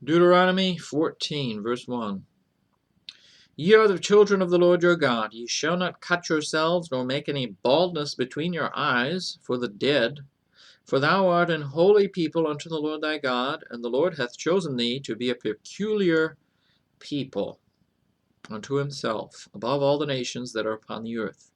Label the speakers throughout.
Speaker 1: Deuteronomy 14, verse 1. Ye are the children of the Lord your God. Ye shall not cut yourselves, nor make any baldness between your eyes for the dead. For thou art an holy people unto the Lord thy God, and the Lord hath chosen thee to be a peculiar people unto himself, above all the nations that are upon the earth.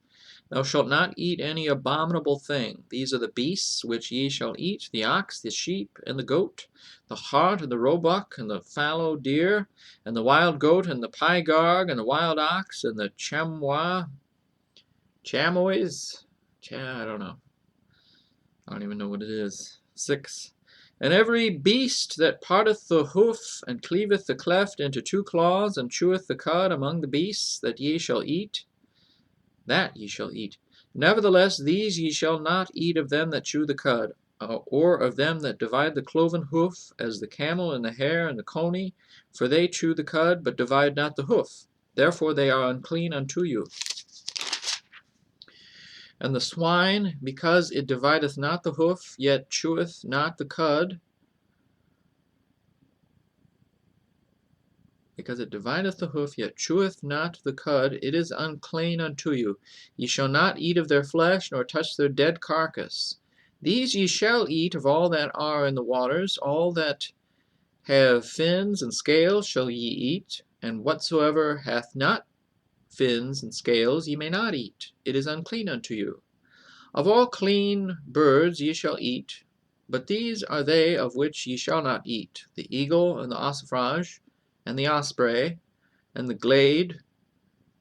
Speaker 1: Thou shalt not eat any abominable thing. These are the beasts which ye shall eat, the ox, the sheep, and the goat, the hart, and the roebuck, and the fallow deer, and the wild goat, and the pygarg, and the wild ox, and the chamois. I don't know. I don't even know what it is. 6. And every beast that parteth the hoof, and cleaveth the cleft into two claws, and cheweth the cud among the beasts that ye shall eat, that ye shall eat. Nevertheless, these ye shall not eat of them that chew the cud, or of them that divide the cloven hoof, as the camel, and the hare, and the coney, for they chew the cud, but divide not the hoof. Therefore they are unclean unto you. And the swine, because it divideth not the hoof, yet cheweth not the cud, because it divideth the hoof, yet cheweth not the cud, it is unclean unto you. Ye shall not eat of their flesh, nor touch their dead carcass. These ye shall eat of all that are in the waters, all that have fins and scales shall ye eat, and whatsoever hath not fins and scales ye may not eat. It is unclean unto you. Of all clean birds ye shall eat, but these are they of which ye shall not eat: the eagle, and the ossifrage, and the osprey, and the glade,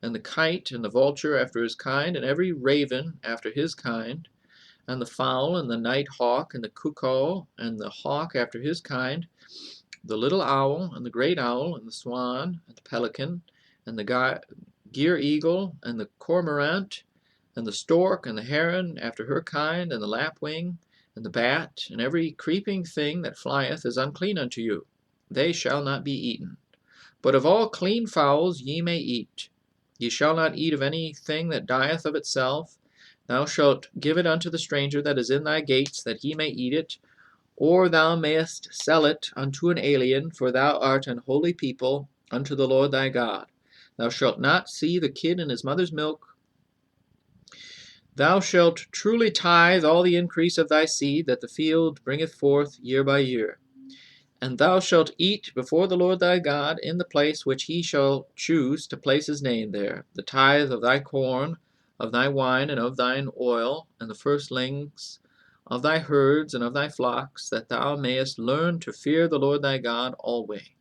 Speaker 1: and the kite, and the vulture after his kind, and every raven after his kind, and the fowl, and the night hawk, and the cuckoo, and the hawk after his kind, the little owl, and the great owl, and the swan, and the pelican, and the gier eagle, and the cormorant, and the stork, and the heron after her kind, and the lapwing, and the bat, and every creeping thing that flieth is unclean unto you. They shall not be eaten. But of all clean fowls ye may eat. Ye shall not eat of any thing that dieth of itself. Thou shalt give it unto the stranger that is in thy gates, that he may eat it, or thou mayest sell it unto an alien, for thou art an holy people unto the Lord thy God. Thou shalt not see the kid in his mother's milk. Thou shalt truly tithe all the increase of thy seed that the field bringeth forth year by year. And thou shalt eat before the Lord thy God in the place which he shall choose to place his name there, the tithe of thy corn, of thy wine, and of thine oil, and the firstlings of thy herds and of thy flocks, that thou mayest learn to fear the Lord thy God always.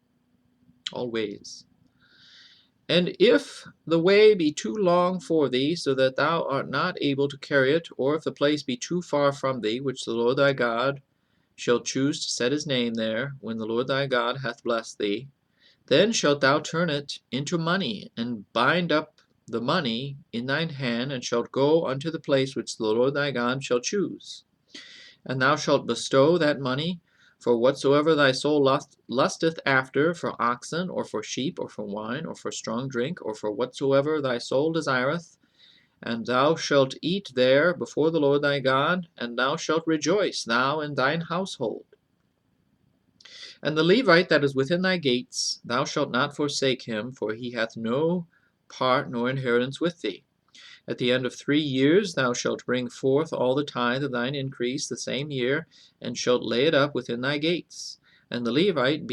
Speaker 1: And if the way be too long for thee, so that thou art not able to carry it, or if the place be too far from thee, which the Lord thy God shall choose to set his name there, when the Lord thy God hath blessed thee, then shalt thou turn it into money, and bind up the money in thine hand, and shalt go unto the place which the Lord thy God shall choose. And thou shalt bestow that money for whatsoever thy soul lusteth after, for oxen, or for sheep, or for wine, or for strong drink, or for whatsoever thy soul desireth. And thou shalt eat there before the Lord thy God, and thou shalt rejoice, thou and thine household. And the Levite that is within thy gates, thou shalt not forsake him, for he hath no part nor inheritance with thee. At the end of 3 years thou shalt bring forth all the tithe of thine increase the same year, and shalt lay it up within thy gates. And the Levite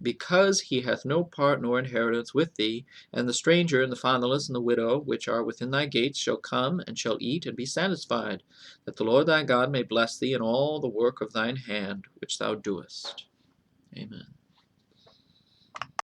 Speaker 1: because he hath no part nor inheritance with thee, and the stranger, and the fatherless, and the widow, which are within thy gates, shall come, and shall eat, and be satisfied, that the Lord thy God may bless thee in all the work of thine hand which thou doest. Amen.